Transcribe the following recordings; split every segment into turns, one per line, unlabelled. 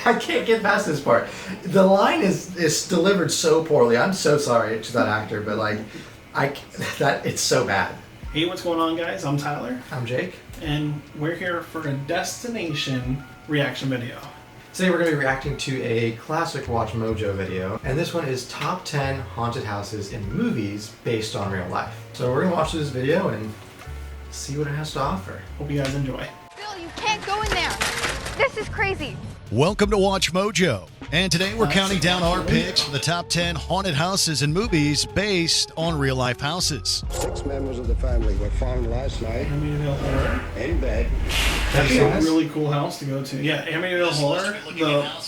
I can't get past this part. The line is delivered so poorly. I'm so sorry to that actor, but like, it's so bad.
Hey, what's going on, guys? I'm Tyler.
I'm Jake.
And we're here for a destination reaction video.
Today we're going to be reacting to a classic Watch Mojo video, and this one is top 10 haunted houses in movies based on real life. So we're going to watch this video and see what it has to offer.
Hope you guys enjoy.
Bill, you can't go in there. This is crazy.
Welcome to Watch Mojo, and today we're counting down our picks for the top 10 haunted houses in movies based on real-life houses.
6 members of the family were found last night
Amityville Horror.
in bed.
That'd be a really cool house to go to. Yeah, Amityville Horror.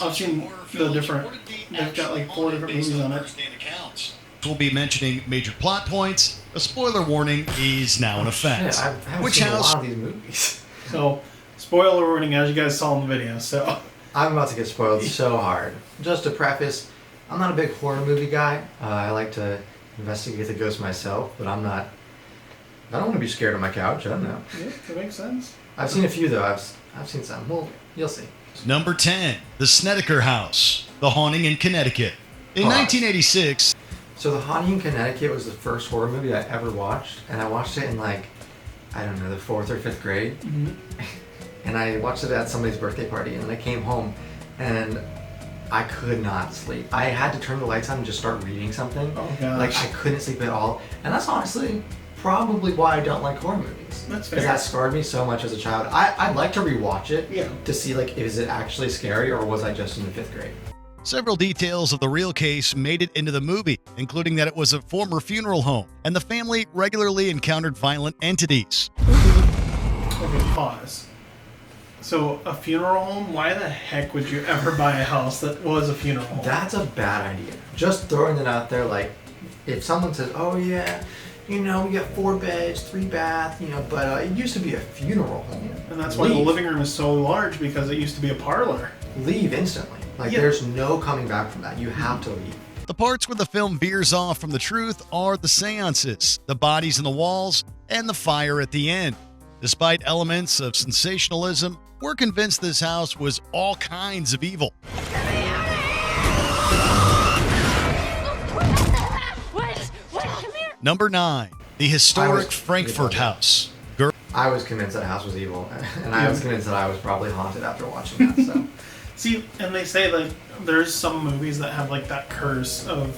I've seen the different. They've got like 4 different movies on it.
We'll be mentioning major plot points. A spoiler warning is now in effect.
I haven't
Which
seen
house?
a lot of these movies.
So, spoiler warning, as you guys saw in the video. So,
I'm about to get spoiled so hard. Just to preface, I'm not a big horror movie guy. I like to investigate the ghosts myself, but I don't want to be scared on my couch. I don't know.
yeah, that makes sense.
I've seen a few though. I've seen some. Well, you'll see.
Number 10, The Snedeker House, The Haunting in Connecticut. In
Pause.
1986,
So The Haunting in Connecticut was the first horror movie I ever watched, and I watched it in like, I don't know, the 4th or 5th grade. And I watched it at somebody's birthday party, and then I came home, and I could not sleep. I had to turn the lights on and just start reading something.
Oh, gosh.
Like, I couldn't sleep at all. And that's honestly probably why I don't like horror movies.
That's fair.
Because that scarred me so much as a child. I'd like to rewatch it
Yeah.
to see, like, is it actually scary, or was I just in the 5th grade?
several details of the real case made it into the movie, including that it was a former funeral home, and the family regularly encountered violent entities.
Okay, pause. So, a funeral home? Why the heck would you ever buy a house that was a funeral home?
That's a bad idea. Just throwing it out there, like, if someone says, oh yeah, you know, we got 4 beds, 3 baths, you know, but it used to be a funeral home.
And that's why the living room is so large, because it used to be a parlor.
Leave instantly. Like,
Yeah.
there's no coming back from that. You have to leave.
The parts where the film veers off from the truth are the seances, the bodies in the walls, and the fire at the end. Despite elements of sensationalism, we're convinced this house was all kinds of evil.
What? Come here.
Number 9, the historic Frankfurt House.
I was convinced that house was evil, and I was convinced that I was probably haunted after watching that, so.
See, and they say like there's some movies that have like that curse of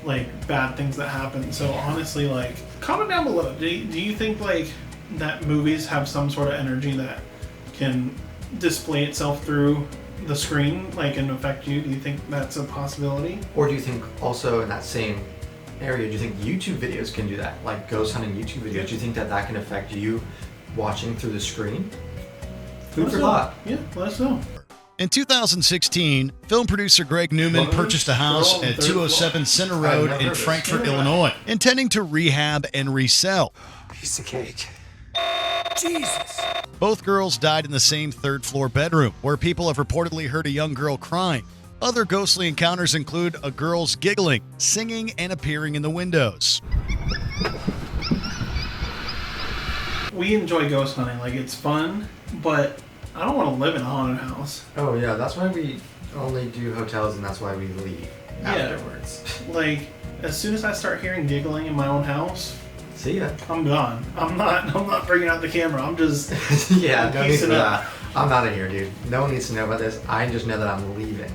like bad things that happen. So honestly, like, comment down below. Do you think like that movies have some sort of energy that can display itself through the screen, like, and affect you? Do you think that's a possibility?
Or do you think also in that same area, do you think YouTube videos can do that? Like ghost hunting YouTube videos, do you think that can affect you watching through the screen? Food for thought.
Yeah, let us know.
In 2016, film producer Greg Newman purchased a house at 207 Center Road in Frankfort, Illinois, intending to rehab and resell.
Piece of cake. Jesus.
Both girls died in the same third-floor bedroom, where people have reportedly heard a young girl crying. Other ghostly encounters include a girl's giggling, singing, and appearing in the windows.
We enjoy ghost hunting. Like, it's fun, but I don't want to live in a haunted house.
Oh yeah, that's why we only do hotels, and that's why we leave afterwards.
Like, as soon as I start hearing giggling in my own house,
See ya.
I'm gone. I'm not bringing out the camera. I'm just
Yeah, no need
piecing
for
up.
that. I'm out of here, dude. No one needs to know about this. I just know that I'm leaving.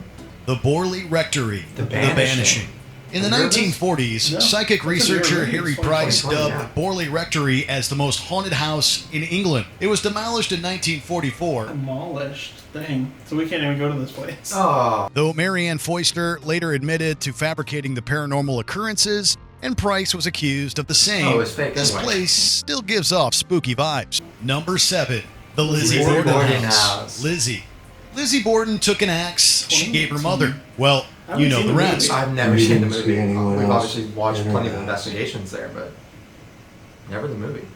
The Borley Rectory,
The Banishing.
In the
Have you heard of this?
1940s,
No.
psychic
It's a
researcher
newer movie.
Harry
It's
Price
2020,
dubbed
yeah.
Borley Rectory as the most haunted house in England. It was demolished in 1944,
Demolished. Dang. So we can't even go to this place.
Oh,
though Marianne Foister later admitted to fabricating the paranormal occurrences, and Price was accused of the same.
Oh, it's fake
This
anyway.
place still gives off spooky vibes. Number 7, the Lizzie
Lizzie
Borden
Borden
house.
house.
Lizzie Borden took an axe she gave her mother. Well,
I haven't
you know
seen
the
the movie.
rest.
I've never
We
seen the
didn't
movie.
see anyone
We've
else
obviously watched
in
plenty
our
of
house.
investigations there, but never the movie.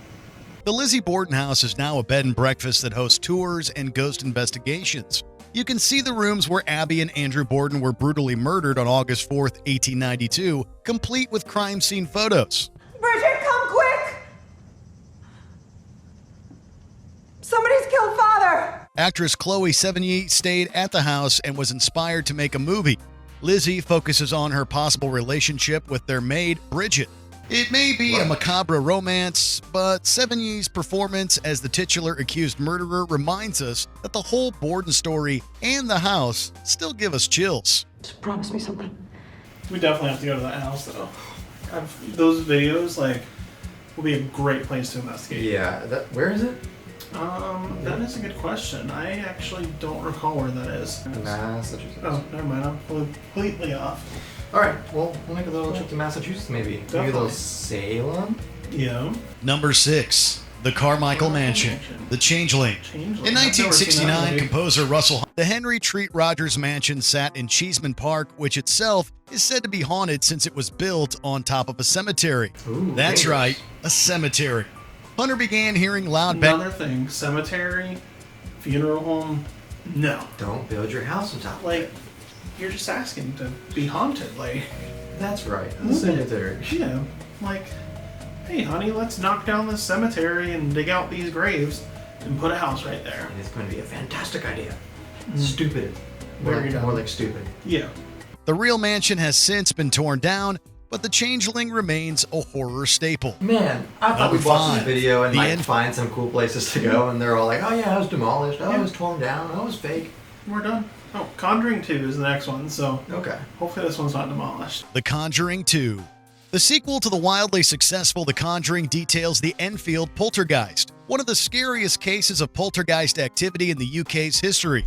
The Lizzie Borden house is now a bed and breakfast that hosts tours and ghost investigations. You can see the rooms where Abby and Andrew Borden were brutally murdered on August 4th, 1892, complete with crime scene photos.
Bridget, come quick! Somebody's killed Father!
Actress Chloe Sevigny stayed at the house and was inspired to make a movie. Lizzie focuses on her possible relationship with their maid, Bridget. It may be a macabre romance, but Sevigny's performance as the titular accused murderer reminds us that the whole Borden story and the house still give us chills.
Just promise me something.
We definitely have to go to that house, though. Those videos, like, will be a great place to investigate.
Yeah, where is it?
That is a good question. I actually don't recall where that is.
Massachusetts.
Oh, never mind. I'm completely off.
All right, well, we'll make a little trip to Massachusetts, maybe. Maybe a little Salem?
Yeah.
Number 6. The Carmichael Mansion, The Changeling. In 1969, composer Russell the Henry Treat Rogers Mansion sat in Cheeseman Park, which itself is said to be haunted since it was built on top of a cemetery.
Ooh,
That's
dangerous.
right, a cemetery. Hunter began hearing loud
Another thing, cemetery, funeral home, no.
Don't build your house on top.
Like, you're just asking to be haunted. Like,
That's right, a
Wouldn't it?
cemetery.
yeah, like, hey, honey, let's knock down this cemetery and dig out these graves and put a house right there.
And it's going to be a fantastic idea. Stupid. More
Very
like,
dumb.
more like stupid.
Yeah.
The real mansion has since been torn down, but the Changeling remains a horror staple.
Man, I thought
Number
we'd watch this
5,
video and
The
like
End.
find some cool places to go, and they're all like, "Oh yeah, it was demolished. Oh, it was torn down. Oh, it was fake."
We're done. Oh, Conjuring 2 is the next one, so
Okay.
hopefully this one's not demolished.
The Conjuring 2. The sequel to the wildly successful The Conjuring details the Enfield poltergeist, one of the scariest cases of poltergeist activity in the UK's history.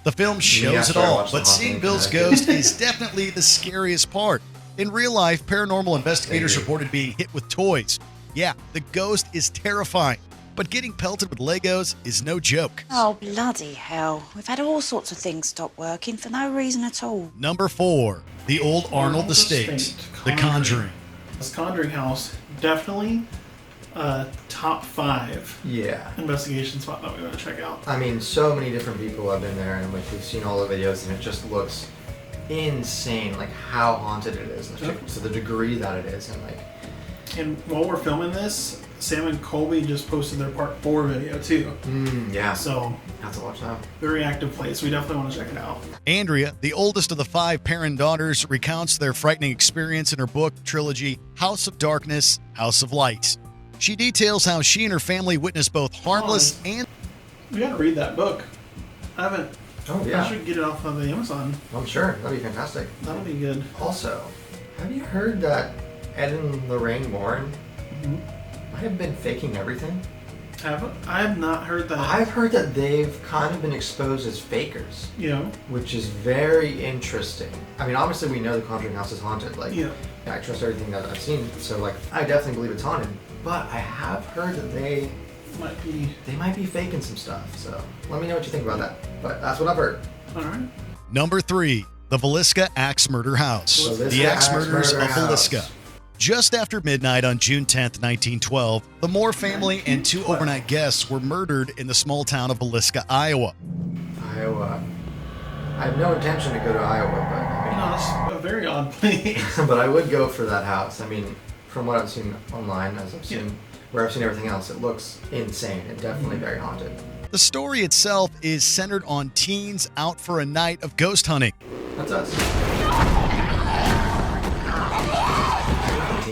The film shows it
started
all,
watching
but
The
seeing
Haunting
Bill's
of Connecticut.
ghost is definitely the scariest part. In real life, paranormal investigators
agree.
reported being hit with toys. Yeah, the ghost is terrifying, but getting pelted with Legos is no joke.
Oh, bloody hell. We've had all sorts of things stop working for no reason at all.
Number 4. The Old Arnold Estate. The Conjuring.
This Conjuring house, definitely top 5
Yeah.
investigation spot that we want to check out.
I mean, so many different people have been there, and like we've seen all the videos, and it just looks insane, like how haunted it is,
Yep.
to the degree that it is, and like.
And while we're filming this, Sam and Colby just posted their part 4 video too.
Yeah.
So,
Have to watch that.
very active place. We definitely want to check it out.
Andrea, the oldest of the 5 Perrin daughters, recounts their frightening experience in her book trilogy, House of Darkness, House of Light. She details how she and her family witnessed both harmless and
We gotta read that book. I haven't.
Oh
I
yeah.
should get it off of the Amazon.
I'm sure that'd be fantastic.
That'll be good.
Also, have you heard that Ed and Lorraine Warren might have been faking everything?
I have not heard that.
I've heard that they've kind of been exposed as fakers,
You know,
which is very interesting. I mean, obviously we know the Conjuring House is haunted. Like,
Yeah.
I trust everything that I've seen, so like, I definitely believe it's haunted. But I have heard that they
might be.
might be faking some stuff. So let me know what you think about that. But that's what I've heard.
All right.
Number 3, the Villisca Axe Murder House.
Villisca
The Axe
Axe
Murders
Murder
of
House.
Villisca. Just after midnight on June 10th, 1912, the Moore family and 2 overnight guests were murdered in the small town of Villisca, Iowa.
Iowa. I have no intention to go to Iowa, but
No, it's a very odd place.
I mean, but I would go for that house. I mean, from what I've seen online, as I've seen, where I've seen everything else, it looks insane and definitely very haunted.
The story itself is centered on teens out for a night of ghost hunting.
That's us.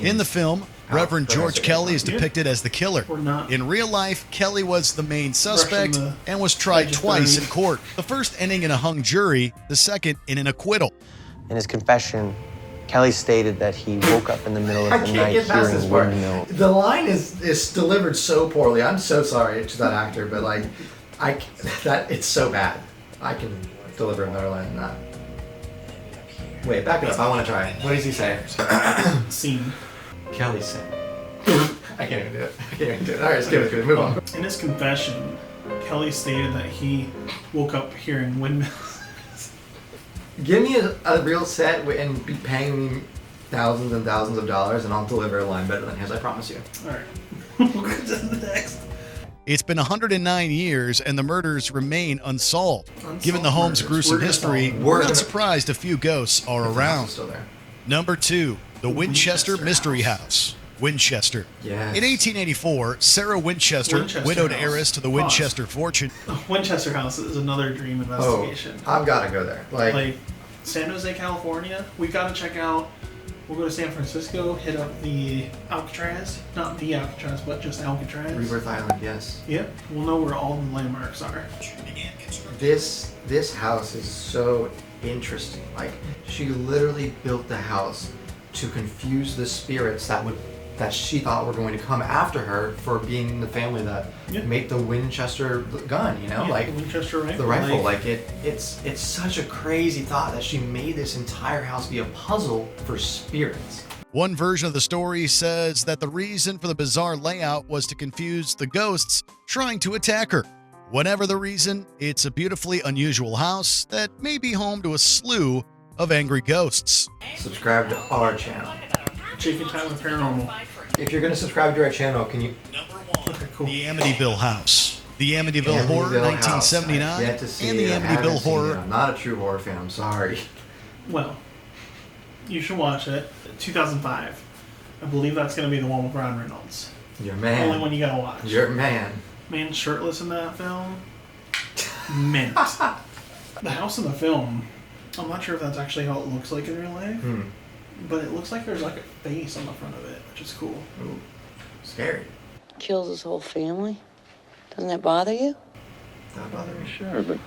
In the film, Reverend George Kelly is
Yeah.
depicted as the killer.
We're not.
In real life, Kelly was the main suspect
the
and was tried
edge of
twice
30.
in court. The first ending in a hung jury, the second in an acquittal.
In his confession, Kelly stated that he woke up in the middle
I
of the
can't
night
get past this
hearing
part.
windmill.
The line is delivered so poorly. I'm so sorry to that actor, but like, it's so bad. I can deliver a better line than that. Wait, back it up. I want to try. What does he say?
Scene.
Kelly said. I can't even do it. I can't even do it. All right, let's give it. Move on.
In his confession, Kelly stated that he woke up hearing windmills.
Give me a real set and be paying me thousands and thousands of dollars, and I'll deliver a line better than his. I promise you.
All right. We'll go to the next.
It's been 109 years and the murders remain unsolved. Given the home's
murders.
gruesome
We're gonna
history,
solve them.
we're
We're
not
gonna-
surprised a few ghosts are
The house
around.
is still there.
Number 2, the Winchester
Winchester
Mystery
House.
House. Winchester.
Yes.
In 1884, Sarah Winchester, widowed
House.
heiress to the Winchester fortune.
Winchester House is another dream
Oh,
investigation.
I've got to go there.
Like San Jose, California, we got to check out. We'll go to San Francisco, hit up the Alcatraz. Not the Alcatraz, but just Alcatraz.
Rebirth Island, yes.
Yep. We'll know where all the landmarks are.
This house is so interesting. Like, she literally built the house to confuse the spirits that she thought were going to come after her for being the family that
Yeah.
made the Winchester gun, you know?
Yeah,
like
the Winchester rifle.
the rifle. Like it's such a crazy thought that she made this entire house be a puzzle for spirits.
One version of the story says that the reason for the bizarre layout was to confuse the ghosts trying to attack her. Whatever the reason, it's a beautifully unusual house that may be home to a slew of angry ghosts.
Subscribe to our channel.
Chicken Time with Paranormal.
If you're going to subscribe to our channel, can you...
Okay, cool.
The Amityville House, the Amityville Horror
Amityville House.
1979,
I've yet to see
and the
it. I haven't
Amityville
seen it.
Horror.
I'm not a true horror fan, I'm sorry.
Well, you should watch it. 2005. I believe that's going to be the one with Ryan Reynolds.
Your
Only
man.
one you gotta watch.
Your man.
Man shirtless in that film. Mint. The house in the film, I'm not sure if that's actually how it looks like in real life, but it looks like there's like a face on the front of it, which is cool.
Ooh, scary.
Kills his whole family. Doesn't that bother you?
That bothered me.
Sure, but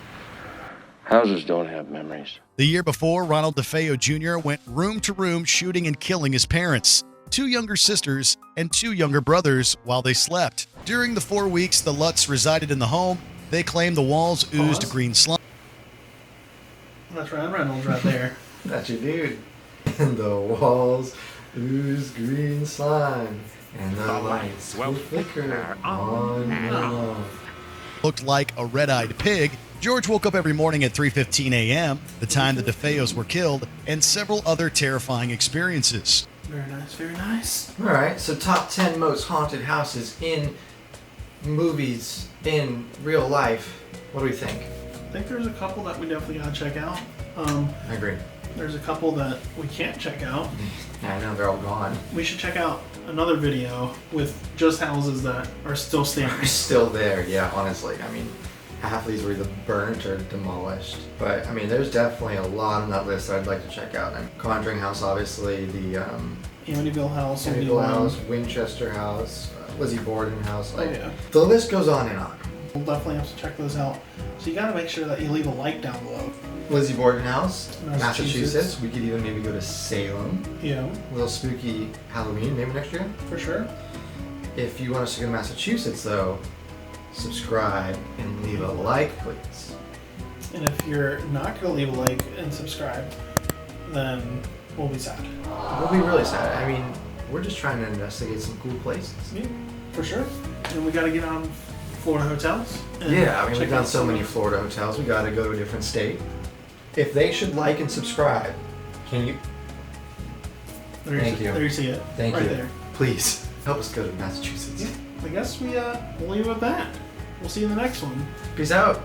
houses don't have memories.
The year before, Ronald DeFeo Jr. went room to room shooting and killing his parents, 2 younger sisters, and 2 younger brothers while they slept. During the 4 weeks the Lutz resided in the home, they claimed the walls oozed green slime.
That's Ryan Reynolds right there.
That's your dude. And the walls ooze green slime. And the lights will flicker on and on.
Looked like a red-eyed pig. George woke up every morning at 3:15 a.m., the time the DeFeos were killed, and several other terrifying experiences.
Very nice, very nice.
Alright, so top 10 most haunted houses in movies, in real life. What do we think?
I think there's a couple that we definitely gotta check out.
I agree.
There's a couple that we can't check out.
Yeah, I know, they're all gone.
We should check out another video with just houses that are still standing.
They're still there, yeah, honestly. I mean, half of these were either burnt or demolished. But, I mean, there's definitely a lot on that list that I'd like to check out. Conjuring House, obviously, the
Amityville House. will be
Amityville
one.
House, Winchester House, Lizzie Borden House. Like,
yeah.
the list goes on and on.
We'll definitely have to check those out. So you gotta make sure that you leave a like down below.
Lizzie Borden House,
Massachusetts.
Massachusetts. We could even maybe go to Salem.
Yeah,
A little spooky Halloween, maybe next year.
for sure.
If you want us to go to Massachusetts, though, subscribe and leave a like, please.
And if you're not gonna leave a like and subscribe, then we'll be sad.
We'll be really sad. I mean, we're just trying to investigate some cool places.
Yeah, for sure. And we gotta get on Florida hotels. and
Yeah, I mean,
check
we've done
out
so
some-
many Florida hotels. We got to go to a different state. If they should like and subscribe, can you? Thank you.
There you see it.
Thank
right
you.
there.
Please help us go to Massachusetts.
Yeah, I guess we'll leave it with that. We'll see you in the next one.
Peace out.